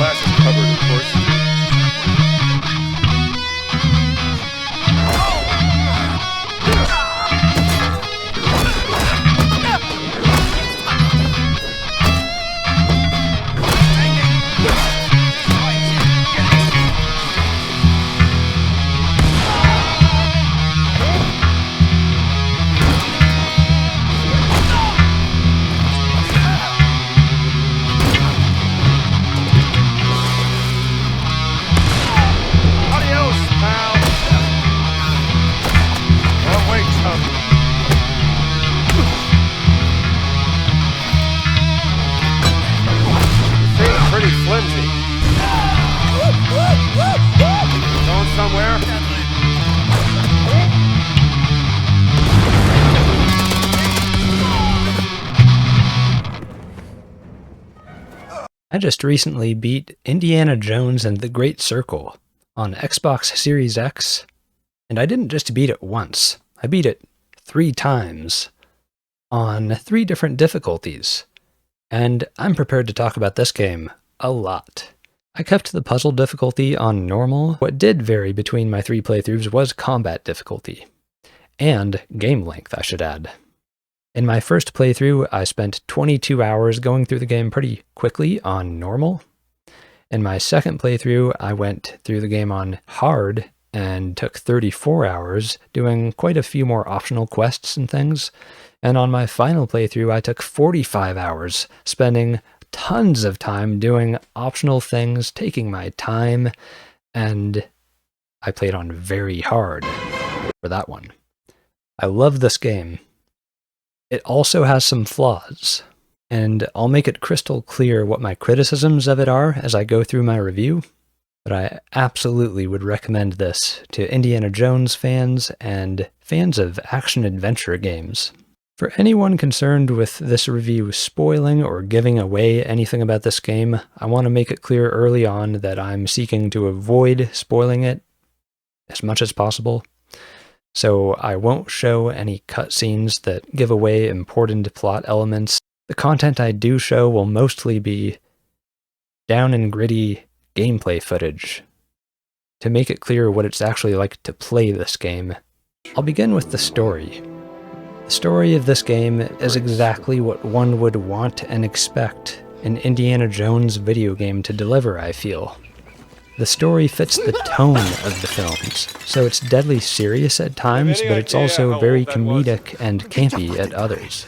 class is covered, of course. I just recently beat Indiana Jones and the Great Circle on Xbox Series X, and I didn't just beat it once, I beat it 3 times on 3 different difficulties, and I'm prepared to talk about this game a lot. I kept the puzzle difficulty on normal. What did vary between my 3 playthroughs was combat difficulty, and game length, I should add. In my first playthrough, I spent 22 hours going through the game pretty quickly on normal. In my second playthrough, I went through the game on hard and took 34 hours, doing quite a few more optional quests and things. And on my final playthrough, I took 45 hours, spending tons of time doing optional things, taking my time, and I played on very hard for that one. I love this game. It also has some flaws, and I'll make it crystal clear what my criticisms of it are as I go through my review, but I absolutely would recommend this to Indiana Jones fans and fans of action-adventure games. For anyone concerned with this review spoiling or giving away anything about this game, I want to make it clear early on that I'm seeking to avoid spoiling it as much as possible. So I won't show any cutscenes that give away important plot elements. The content I do show will mostly be down and gritty gameplay footage to make it clear what it's actually like to play this game. I'll begin with the story. The story of this game is exactly what one would want and expect an Indiana Jones video game to deliver, I feel. The story fits the tone of the films, so it's deadly serious at times, but it's also very comedic and campy at others.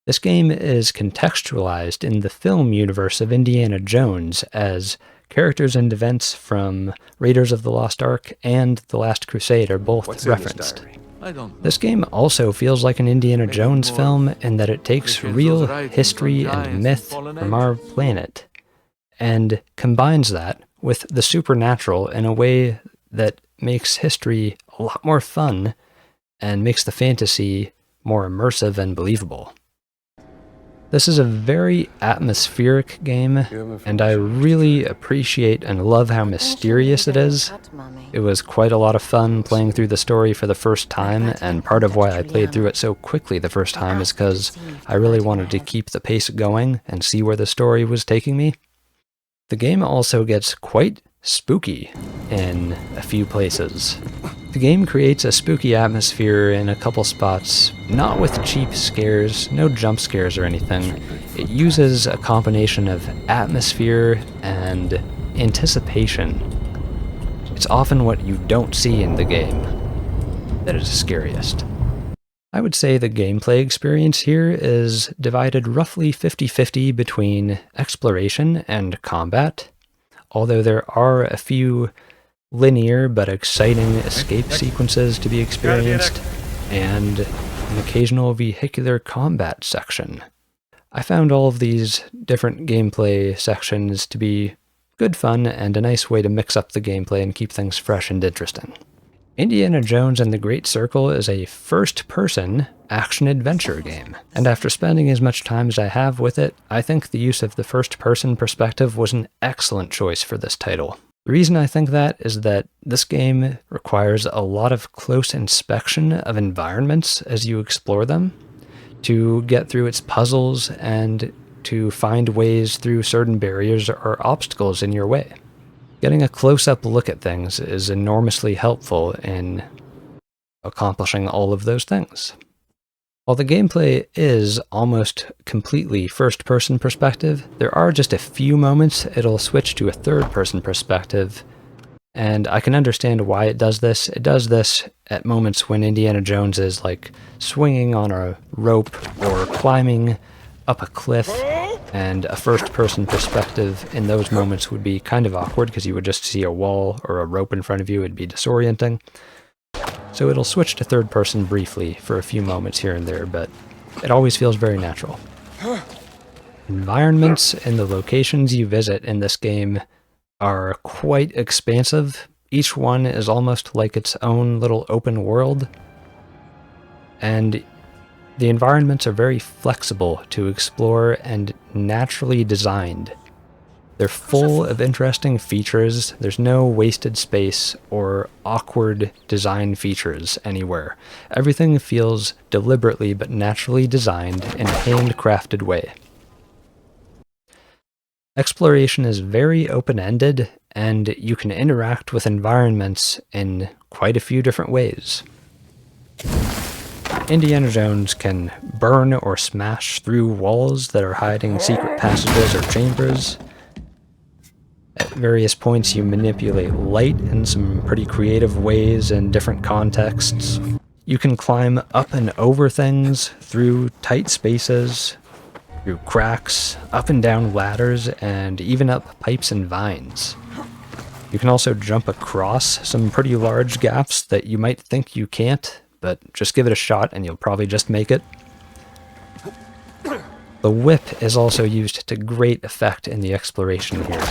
This game is contextualized in the film universe of Indiana Jones as characters and events from Raiders of the Lost Ark and The Last Crusade are both referenced. This game also feels like an Indiana Jones film in that it takes real history and myth from our planet and combines that with the supernatural in a way that makes history a lot more fun and makes the fantasy more immersive and believable. This is a very atmospheric game, and I really appreciate and love how mysterious it is. It was quite a lot of fun playing through the story for the first time, and part of why I played through it so quickly the first time is because I really wanted to keep the pace going and see where the story was taking me. The game also gets quite spooky in a few places. The game creates a spooky atmosphere in a couple spots, not with cheap scares, no jump scares or anything. It uses a combination of atmosphere and anticipation. It's often what you don't see in the game that is scariest. I would say the gameplay experience here is divided roughly 50-50 between exploration and combat, although there are a few linear but exciting escape sequences to be experienced, and an occasional vehicular combat section. I found all of these different gameplay sections to be good fun and a nice way to mix up the gameplay and keep things fresh and interesting. Indiana Jones and the Great Circle is a first-person action-adventure game, and after spending as much time as I have with it, I think the use of the first-person perspective was an excellent choice for this title. The reason I think that is that this game requires a lot of close inspection of environments as you explore them to get through its puzzles and to find ways through certain barriers or obstacles in your way. Getting a close-up look at things is enormously helpful in accomplishing all of those things. While the gameplay is almost completely first-person perspective, there are just a few moments it'll switch to a third-person perspective, and I can understand why it does this. It does this at moments when Indiana Jones is like swinging on a rope or climbing up a cliff, and a first-person perspective in those moments would be kind of awkward because you would just see a wall or a rope in front of you. It'd be disorienting. So it'll switch to third person briefly for a few moments here and there, but it always feels very natural. Environments and the locations you visit in this game are quite expansive. Each one is almost like its own little open world, and the environments are very flexible to explore and naturally designed. They're full of interesting features. There's no wasted space or awkward design features anywhere. Everything feels deliberately but naturally designed in a handcrafted way. Exploration is very open-ended, and you can interact with environments in quite a few different ways. Indiana Jones can burn or smash through walls that are hiding secret passages or chambers. At various points you manipulate light in some pretty creative ways in different contexts. You can climb up and over things, through tight spaces, through cracks, up and down ladders, and even up pipes and vines. You can also jump across some pretty large gaps that you might think you can't, but just give it a shot and you'll probably just make it. The whip is also used to great effect in the exploration here.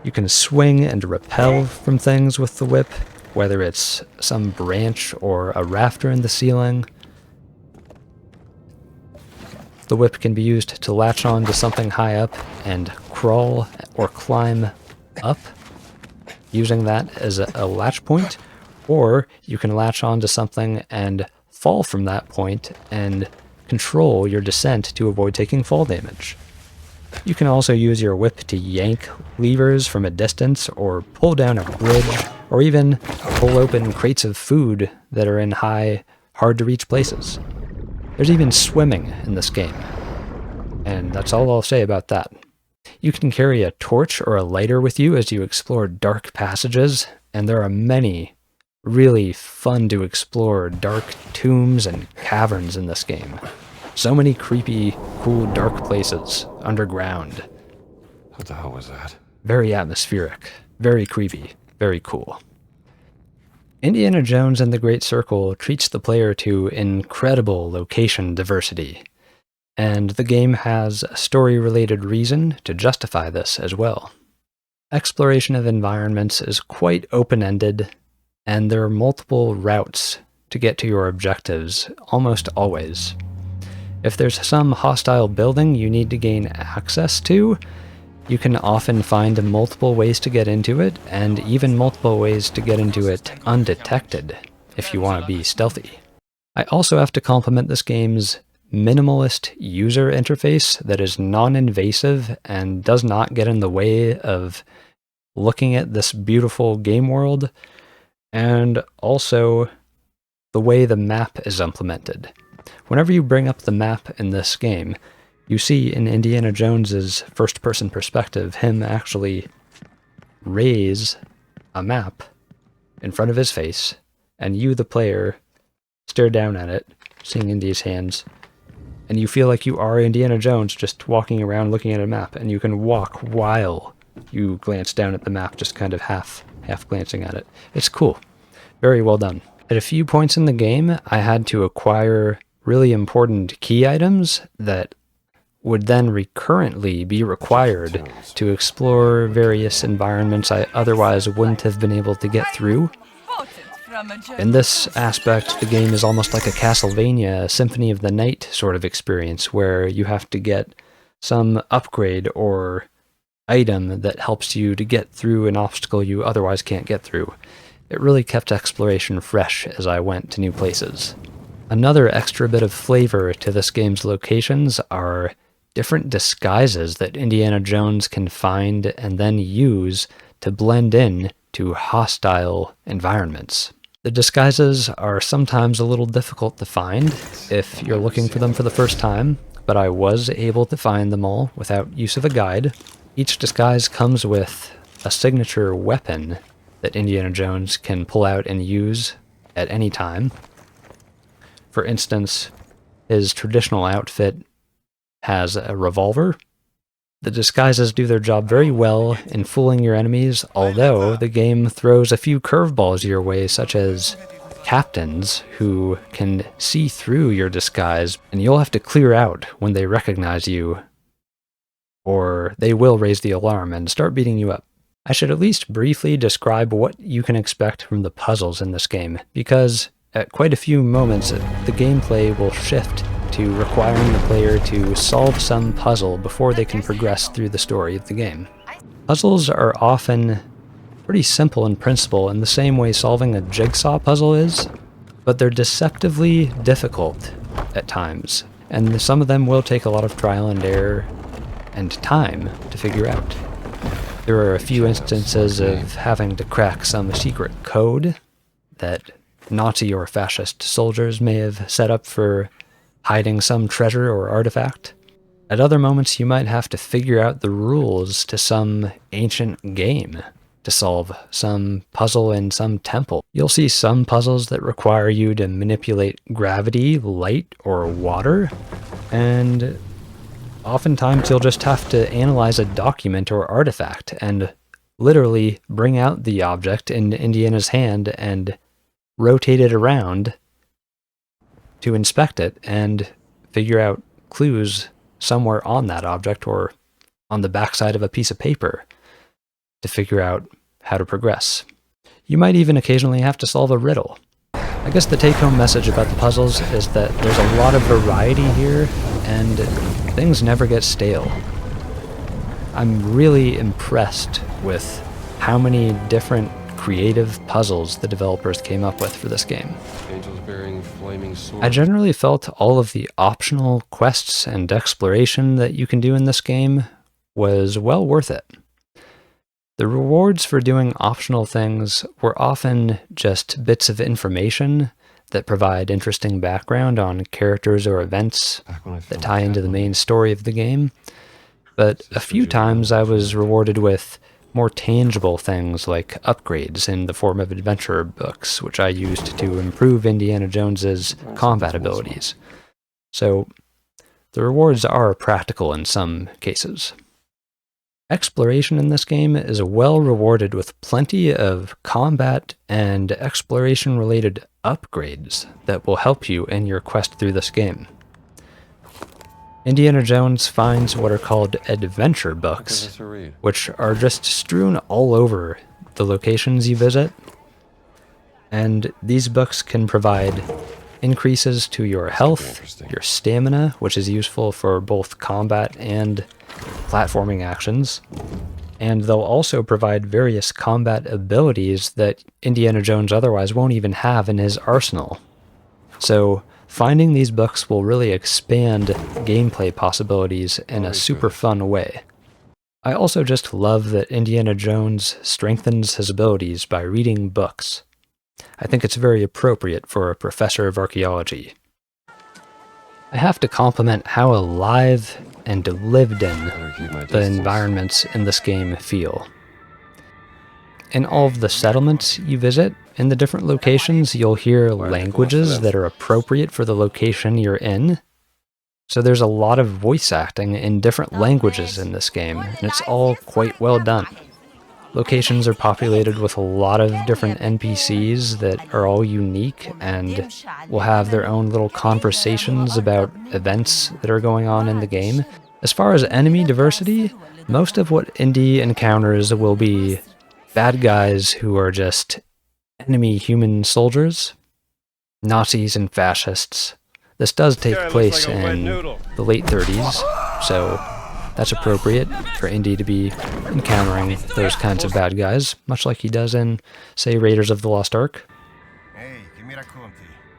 You can swing and repel from things with the whip, whether it's some branch or a rafter in the ceiling. The whip can be used to latch on to something high up and crawl or climb up, using that as a latch point, or you can latch on to something and fall from that point and control your descent to avoid taking fall damage. You can also use your whip to yank levers from a distance, or pull down a bridge, or even pull open crates of food that are in high, hard-to-reach places. There's even swimming in this game, and that's all I'll say about that. You can carry a torch or a lighter with you as you explore dark passages, and there are many really fun to explore dark tombs and caverns in this game. So many creepy, cool, dark places underground. What the hell was that? Very atmospheric, very creepy, very cool. Indiana Jones and the Great Circle treats the player to incredible location diversity, and the game has a story-related reason to justify this as well. Exploration of environments is quite open-ended, and there are multiple routes to get to your objectives, almost always. If there's some hostile building you need to gain access to, you can often find multiple ways to get into it, and even multiple ways to get into it undetected, if you want to be stealthy. I also have to compliment this game's minimalist user interface that is non-invasive and does not get in the way of looking at this beautiful game world, and also the way the map is implemented. Whenever you bring up the map in this game, you see in Indiana Jones's first-person perspective him actually raise a map in front of his face, and you, the player, stare down at it, seeing Indy's hands, and you feel like you are Indiana Jones just walking around looking at a map, and you can walk while you glance down at the map, just kind of half glancing at it. It's cool. Very well done. At a few points in the game, I had to acquire really important key items that would then recurrently be required to explore various environments I otherwise wouldn't have been able to get through. In this aspect, the game is almost like a Castlevania Symphony of the Night sort of experience, where you have to get some upgrade or item that helps you to get through an obstacle you otherwise can't get through. It really kept exploration fresh as I went to new places. Another extra bit of flavor to this game's locations are different disguises that Indiana Jones can find and then use to blend in to hostile environments. The disguises are sometimes a little difficult to find if you're looking for them for the first time, but I was able to find them all without use of a guide. Each disguise comes with a signature weapon that Indiana Jones can pull out and use at any time. For instance, his traditional outfit has a revolver. The disguises do their job very well in fooling your enemies, although the game throws a few curveballs your way, such as captains who can see through your disguise, and you'll have to clear out when they recognize you, or they will raise the alarm and start beating you up. I should at least briefly describe what you can expect from the puzzles in this game, because at quite a few moments the gameplay will shift to requiring the player to solve some puzzle before they can progress through the story of the game. Puzzles are often pretty simple in principle in the same way solving a jigsaw puzzle is, but they're deceptively difficult at times, and some of them will take a lot of trial and error and time to figure out. There are a few instances of having to crack some secret code that Nazi or fascist soldiers may have set up for hiding some treasure or artifact. At other moments, you might have to figure out the rules to some ancient game to solve some puzzle in some temple. You'll see some puzzles that require you to manipulate gravity, light, or water, and oftentimes you'll just have to analyze a document or artifact and literally bring out the object in Indiana's hand and rotate it around to inspect it and figure out clues somewhere on that object or on the backside of a piece of paper to figure out how to progress. You might even occasionally have to solve a riddle. I guess the take-home message about the puzzles is that there's a lot of variety here, and things never get stale. I'm really impressed with how many different creative puzzles the developers came up with for this game. Angels bearing flaming swords. I generally felt all of the optional quests and exploration that you can do in this game was well worth it. The rewards for doing optional things were often just bits of information that provide interesting background on characters or events that tie into the main story of the game, but a few times I was rewarded with more tangible things like upgrades in the form of adventure books, which I used to improve Indiana Jones's combat abilities. So the rewards are practical in some cases. Exploration in this game is well rewarded with plenty of combat and exploration-related upgrades that will help you in your quest through this game. Indiana Jones finds what are called adventure books, which are just strewn all over the locations you visit, and these books can provide increases to your health, your stamina, which is useful for both combat and platforming actions, and they'll also provide various combat abilities that Indiana Jones otherwise won't even have in his arsenal. So finding these books will really expand gameplay possibilities in a super fun way. I also just love that Indiana Jones strengthens his abilities by reading books. I think it's very appropriate for a professor of archaeology. I have to compliment how alive and lived in the environments in this game feel. In all of the settlements you visit, in the different locations, you'll hear languages that are appropriate for the location you're in. So there's a lot of voice acting in different languages in this game, and it's all quite well done. Locations are populated with a lot of different NPCs that are all unique and will have their own little conversations about events that are going on in the game. As far as enemy diversity, most of what Indy encounters will be bad guys who are just enemy human soldiers, Nazis and fascists. This does take place in the late 30s, so that's appropriate for Indy to be encountering those kinds of bad guys, much like he does in, say, Raiders of the Lost Ark.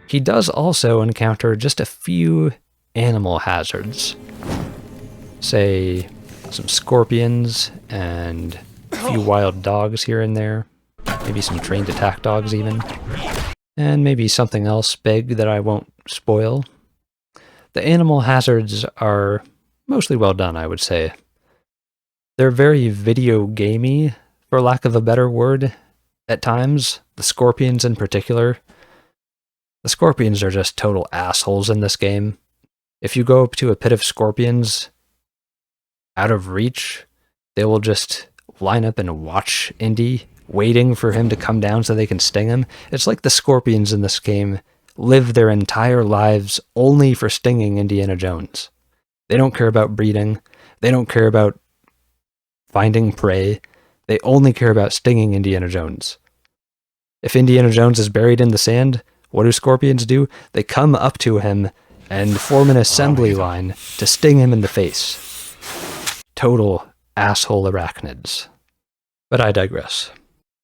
He does also encounter just a few animal hazards. say, some scorpions and a few wild dogs here and there. Maybe some trained attack dogs even. And maybe something else big that I won't spoil. The animal hazards are mostly well done, I would say. They're very video gamey, for lack of a better word, at times. The scorpions in particular. The scorpions are just total assholes in this game. If you go up to a pit of scorpions out of reach, they will just line up and watch Indy, waiting for him to come down so they can sting him. It's like the scorpions in this game live their entire lives only for stinging Indiana Jones. They don't care about breeding. They don't care about finding prey. They only care about stinging Indiana Jones. If Indiana Jones is buried in the sand, what do scorpions do? They come up to him and form an assembly line to sting him in the face. Total asshole arachnids. But I digress.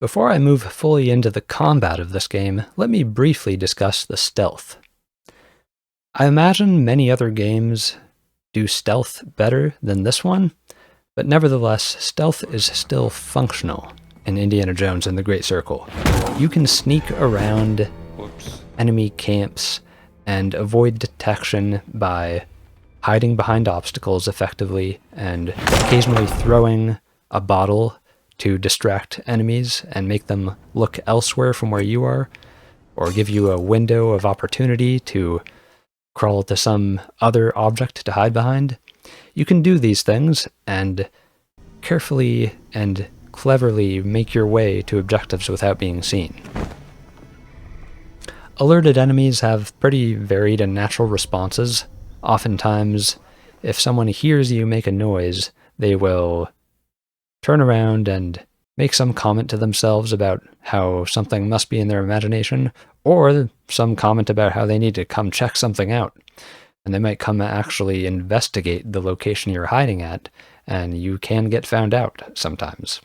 Before I move fully into the combat of this game, let me briefly discuss the stealth. I imagine many other games do stealth better than this one, but nevertheless, stealth is still functional in Indiana Jones and the Great Circle. You can sneak around enemy camps and avoid detection by hiding behind obstacles effectively and occasionally throwing a bottle to distract enemies and make them look elsewhere from where you are, or give you a window of opportunity to crawl to some other object to hide behind. You can do these things and carefully and cleverly make your way to objectives without being seen. Alerted enemies have pretty varied and natural responses. Oftentimes, if someone hears you make a noise, they will turn around and make some comment to themselves about how something must be in their imagination, or some comment about how they need to come check something out. And they might come actually investigate the location you're hiding at, and you can get found out sometimes.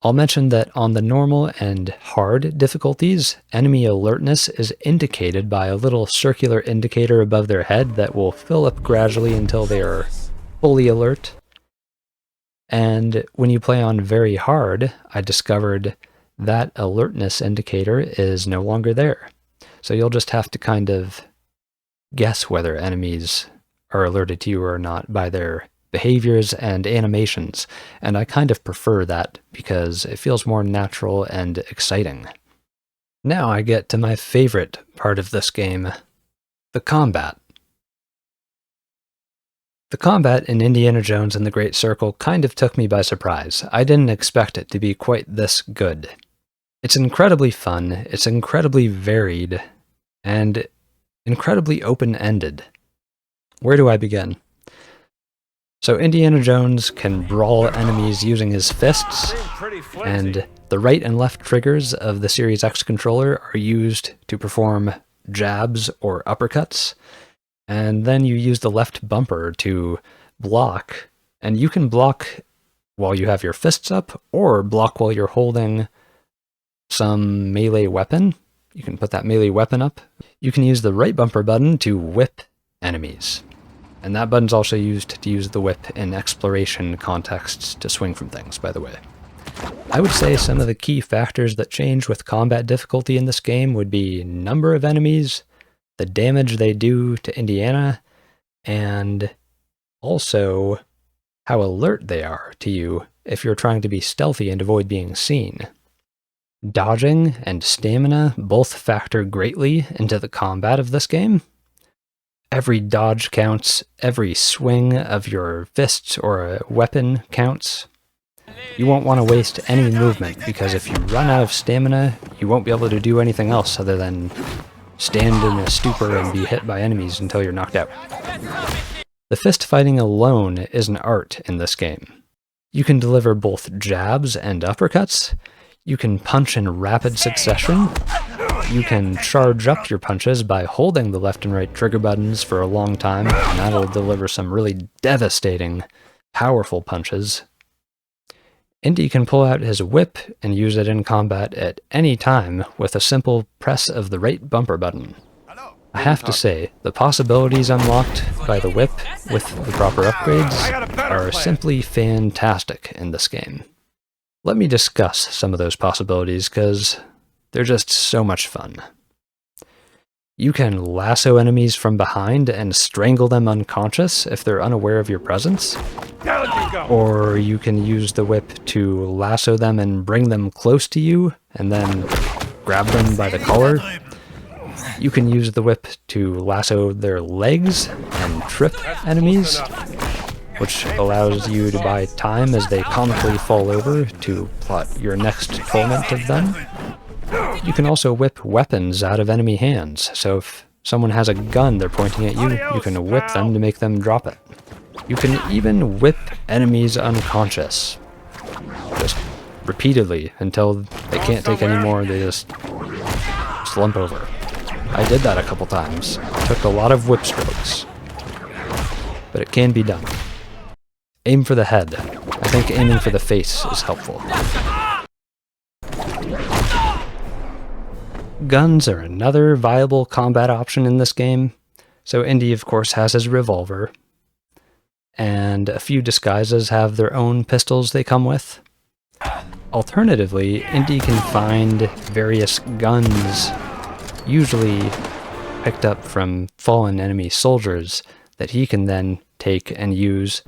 I'll mention that on the normal and hard difficulties, enemy alertness is indicated by a little circular indicator above their head that will fill up gradually until they are fully alert. And when you play on very hard, I discovered that alertness indicator is no longer there. So you'll just have to kind of guess whether enemies are alerted to you or not by their behaviors and animations, and I kind of prefer that because it feels more natural and exciting. Now I get to my favorite part of this game, the combat. The combat in Indiana Jones and the Great Circle kind of took me by surprise. I didn't expect it to be quite this good. It's incredibly fun, it's incredibly varied, and incredibly open-ended. Where do I begin? So Indiana Jones can brawl enemies using his fists, and the right and left triggers of the Series X controller are used to perform jabs or uppercuts, and then you use the left bumper to block, and you can block while you have your fists up, or block while you're holding some melee weapon. You can put that melee weapon up. You can use the right bumper button to whip enemies. And that button's also used to use the whip in exploration contexts to swing from things, by the way. I would say some of the key factors that change with combat difficulty in this game would be number of enemies, the damage they do to Indiana, and also how alert they are to you if you're trying to be stealthy and avoid being seen. Dodging and stamina both factor greatly into the combat of this game. Every dodge counts, every swing of your fist or a weapon counts. You won't want to waste any movement, because if you run out of stamina, you won't be able to do anything else other than stand in a stupor and be hit by enemies until you're knocked out. The fist fighting alone is an art in this game. You can deliver both jabs and uppercuts. You can punch in rapid succession. You can charge up your punches by holding the left and right trigger buttons for a long time, and that'll deliver some really devastating, powerful punches. Indy can pull out his whip and use it in combat at any time with a simple press of the right bumper button. I have to say, the possibilities unlocked by the whip with the proper upgrades are simply fantastic in this game. Let me discuss some of those possibilities because they're just so much fun. You can lasso enemies from behind and strangle them unconscious if they're unaware of your presence. Or you can use the whip to lasso them and bring them close to you and then grab them by the collar. You can use the whip to lasso their legs and trip enemies, which allows you to buy time as they comically fall over to plot your next torment of them. You can also whip weapons out of enemy hands, so if someone has a gun they're pointing at you, you can whip them to make them drop it. You can even whip enemies unconscious, just repeatedly until they can't take any more, they just slump over. I did that a couple times. Took a lot of whip strokes, but it can be done. Aim for the head. I think aiming for the face is helpful. Guns are another viable combat option in this game. So Indy, of course, has his revolver, and a few disguises have their own pistols they come with. Alternatively, Indy can find various guns, usually picked up from fallen enemy soldiers, that he can then take and use.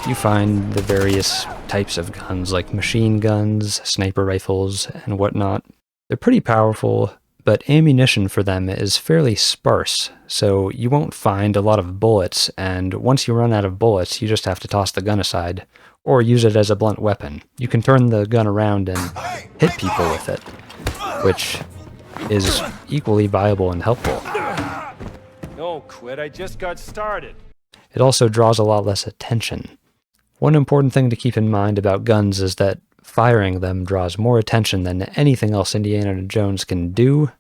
You find the various types of guns, like machine guns, sniper rifles, and whatnot. They're pretty powerful, but ammunition for them is fairly sparse, so you won't find a lot of bullets, and once you run out of bullets, you just have to toss the gun aside, or use it as a blunt weapon. You can turn the gun around and hit people with it, which is equally viable and helpful. Don't quit, I just got started. It also draws a lot less attention. One important thing to keep in mind about guns is that firing them draws more attention than anything else Indiana Jones can do,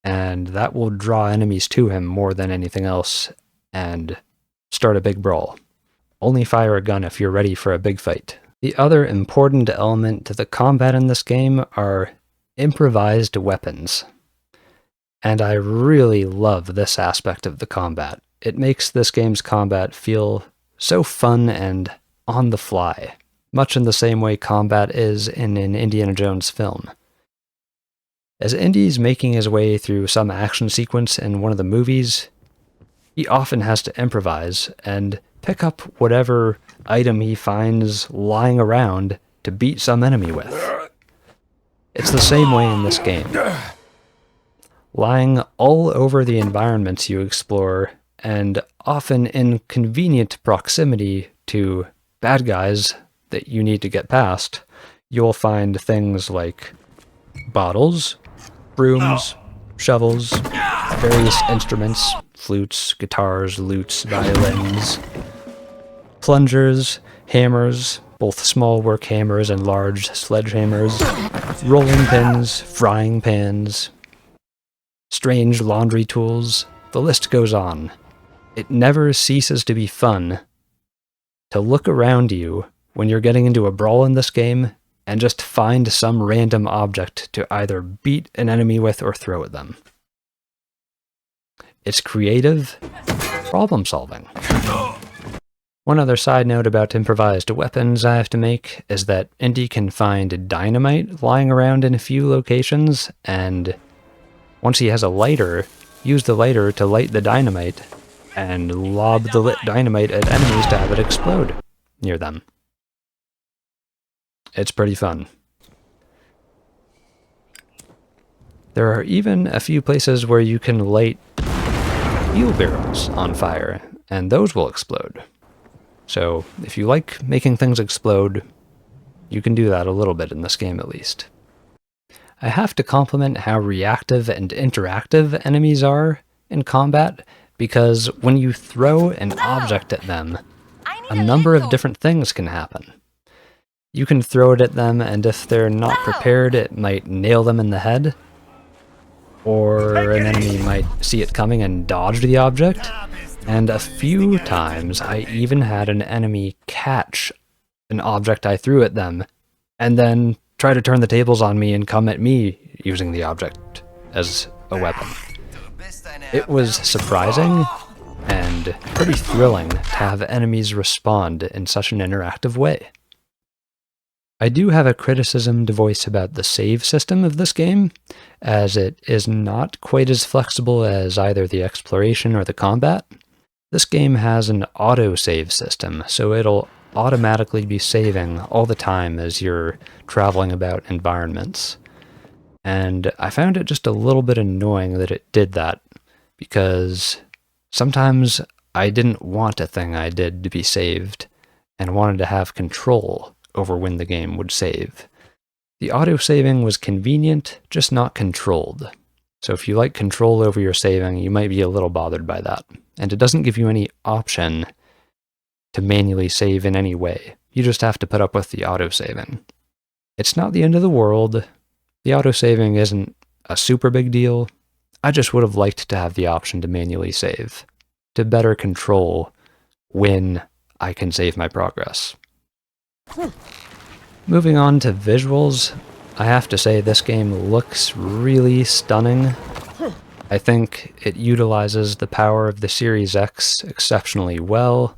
and that will draw enemies to him more than anything else and start a big brawl. Only fire a gun if you're ready for a big fight. The other important element to the combat in this game are improvised weapons. And I really love this aspect of the combat. It makes this game's combat feel so fun and on the fly, much in the same way combat is in an Indiana Jones film. As Indy's making his way through some action sequence in one of the movies, he often has to improvise and pick up whatever item he finds lying around to beat some enemy with. It's the same way in this game. Lying all over the environments you explore, and often in convenient proximity to bad guys that you need to get past, you'll find things like bottles, brooms, shovels, various instruments, flutes, guitars, lutes, violins, plungers, hammers, both small work hammers and large sledgehammers, rolling pins, frying pans, strange laundry tools. The list goes on. It never ceases to be fun to look around you when you're getting into a brawl in this game and just find some random object to either beat an enemy with or throw at them. It's creative problem solving. One other side note about improvised weapons I have to make is that Indy can find dynamite lying around in a few locations, and once he has a lighter, use the lighter to light the dynamite and lob the lit dynamite at enemies to have it explode near them. It's pretty fun. There are even a few places where you can light fuel barrels on fire, and those will explode. So if you like making things explode, you can do that a little bit in this game at least. I have to compliment how reactive and interactive enemies are in combat, because when you throw an object at them, a number of different things can happen. You can throw it at them, and if they're not prepared, it might nail them in the head, or an enemy might see it coming and dodge the object, and a few times I even had an enemy catch an object I threw at them, and then try to turn the tables on me and come at me using the object as a weapon. It was surprising and pretty thrilling to have enemies respond in such an interactive way. I do have a criticism to voice about the save system of this game, as it is not quite as flexible as either the exploration or the combat. This game has an auto-save system, so it'll automatically be saving all the time as you're traveling about environments. And I found it just a little bit annoying that it did that, because sometimes I didn't want a thing I did to be saved, and wanted to have control over when the game would save. The auto-saving was convenient, just not controlled. So if you like control over your saving, you might be a little bothered by that. And it doesn't give you any option to manually save in any way. You just have to put up with the auto-saving. It's not the end of the world. The auto-saving isn't a super big deal. I just would have liked to have the option to manually save, to better control when I can save my progress. Moving on to visuals, I have to say this game looks really stunning. I think it utilizes the power of the Series X exceptionally well.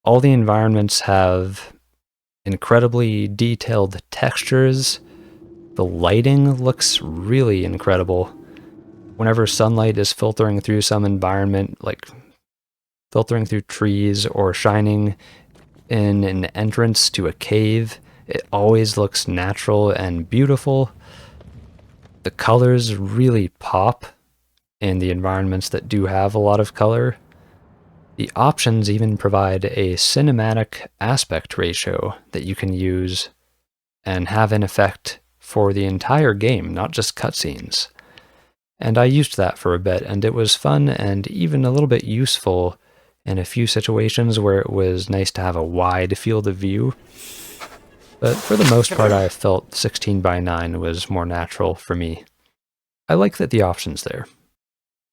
All the environments have incredibly detailed textures. The lighting looks really incredible. Whenever sunlight is filtering through some environment, like filtering through trees or shining in an entrance to a cave, it always looks natural and beautiful. The colors really pop in the environments that do have a lot of color. The options even provide a cinematic aspect ratio that you can use and have in effect for the entire game, not just cutscenes. And I used that for a bit, and it was fun and even a little bit useful in a few situations where it was nice to have a wide field of view. But for the most part, I felt 16:9 was more natural for me. I like that the option's there.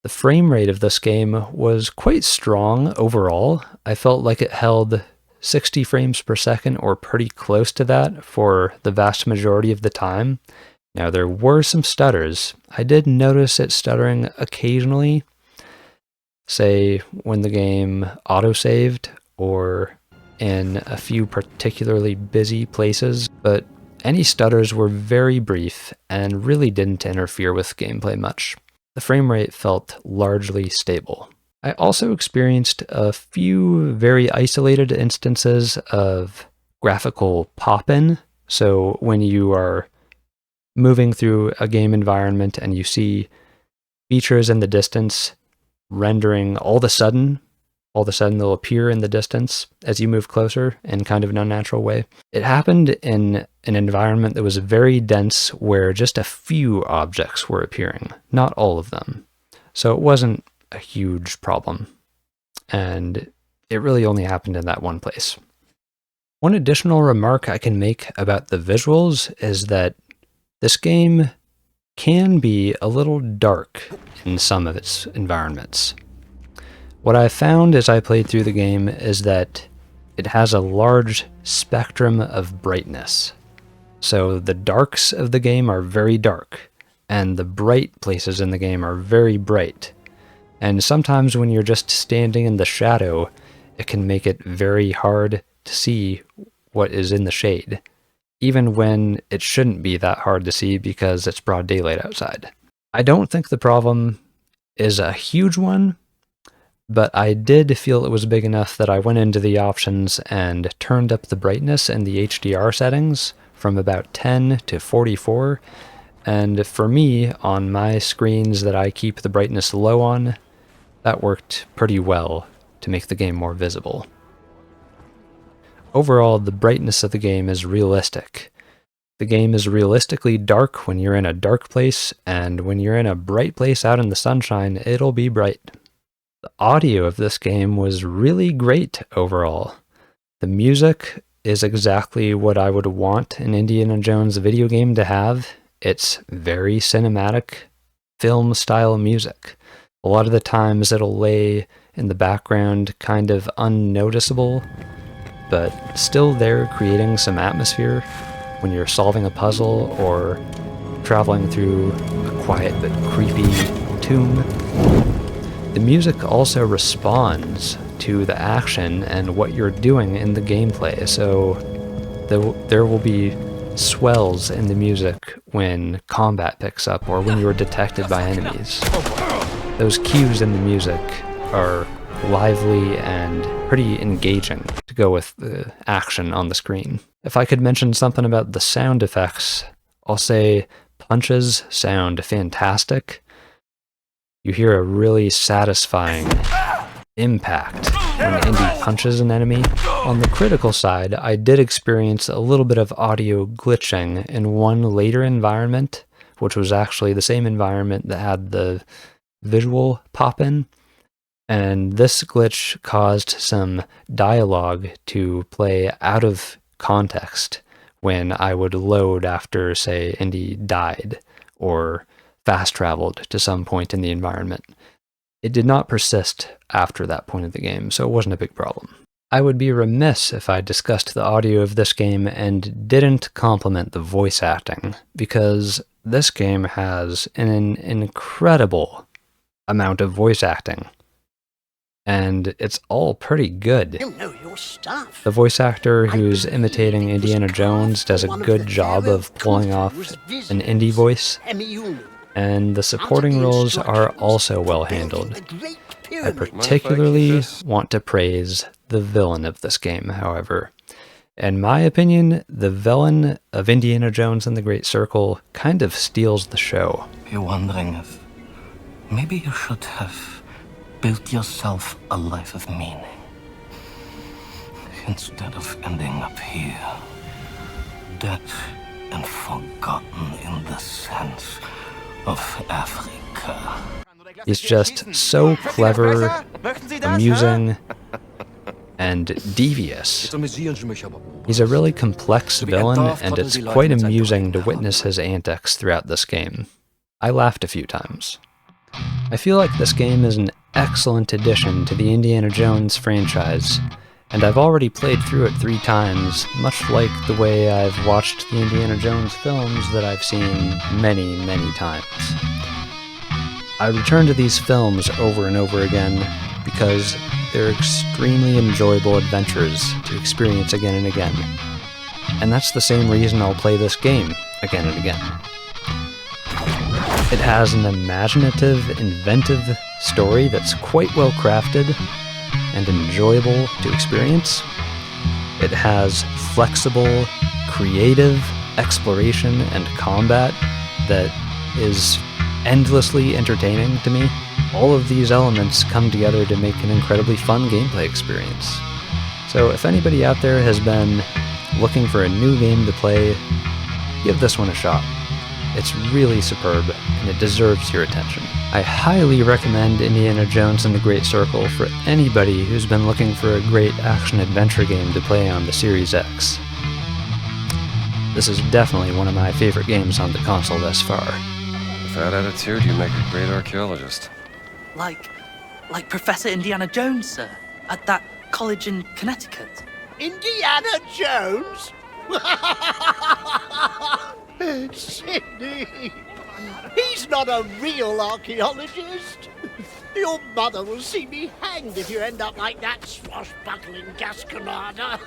The frame rate of this game was quite strong overall. I felt like it held 60 frames per second or pretty close to that for the vast majority of the time. Now, there were some stutters. I did notice it stuttering occasionally, say when the game auto-saved or in a few particularly busy places, but any stutters were very brief and really didn't interfere with gameplay much. The frame rate felt largely stable. I also experienced a few very isolated instances of graphical pop-in. So when you are moving through a game environment and you see features in the distance rendering all of a sudden they'll appear in the distance as you move closer in kind of an unnatural way. It happened in an environment that was very dense where just a few objects were appearing, not all of them. So it wasn't a huge problem. And it really only happened in that one place. One additional remark I can make about the visuals is that this game can be a little dark in some of its environments. What I found as I played through the game is that it has a large spectrum of brightness. So the darks of the game are very dark, and the bright places in the game are very bright. And sometimes when you're just standing in the shadow, it can make it very hard to see what is in the shade, even when it shouldn't be that hard to see because it's broad daylight outside. I don't think the problem is a huge one, but I did feel it was big enough that I went into the options and turned up the brightness in the HDR settings from about 10 to 44. And for me, on my screens that I keep the brightness low on, that worked pretty well to make the game more visible. Overall, the brightness of the game is realistic. The game is realistically dark when you're in a dark place, and when you're in a bright place out in the sunshine, it'll be bright. The audio of this game was really great overall. The music is exactly what I would want an Indiana Jones video game to have. It's very cinematic, film-style music. A lot of the times it'll lay in the background kind of unnoticeable, but still there creating some atmosphere when you're solving a puzzle or traveling through a quiet but creepy tune. The music also responds to the action and what you're doing in the gameplay, so there will be swells in the music when combat picks up or when you're detected by enemies. Those cues in the music are lively and pretty engaging to go with the action on the screen. If I could mention something about the sound effects, I'll say punches sound fantastic. You hear a really satisfying impact when Indy punches an enemy. On the critical side, I did experience a little bit of audio glitching in one later environment, which was actually the same environment that had the visual pop-in, and this glitch caused some dialogue to play out of context when I would load after, say, Indy died or fast-traveled to some point in the environment. It did not persist after that point of the game, so it wasn't a big problem. I would be remiss if I discussed the audio of this game and didn't compliment the voice acting, because this game has an incredible amount of voice acting, and it's all pretty good. You know your stuff. The voice actor who's imitating Indiana Jones does a good job of pulling off an Indy voice, and the supporting roles are also well handled. I particularly want to praise the villain of this game, however. In my opinion, the villain of Indiana Jones and the Great Circle kind of steals the show. You're wondering if maybe you should have built yourself a life of meaning instead of ending up here, dead and forgotten in the sense of Africa. He's just so clever, amusing, and devious. He's a really complex villain, and it's quite amusing to witness his antics throughout this game. I laughed a few times. I feel like this game is an excellent addition to the Indiana Jones franchise, and I've already played through it 3 times, much like the way I've watched the Indiana Jones films that I've seen many, many times. I return to these films over and over again because they're extremely enjoyable adventures to experience again and again. And that's the same reason I'll play this game again and again. It has an imaginative, inventive story that's quite well crafted and enjoyable to experience. It has flexible, creative exploration and combat that is endlessly entertaining to me. All of these elements come together to make an incredibly fun gameplay experience. So if anybody out there has been looking for a new game to play, give this one a shot. It's really superb, and it deserves your attention. I highly recommend Indiana Jones and the Great Circle for anybody who's been looking for a great action-adventure game to play on the Series X. This is definitely one of my favorite games on the console thus far. With that attitude, you make a great archaeologist. Like Professor Indiana Jones, sir, at that college in Connecticut. Indiana Jones? Sidney! He's not a real archaeologist. Your mother will see me hanged if you end up like that swashbuckling Gasconada.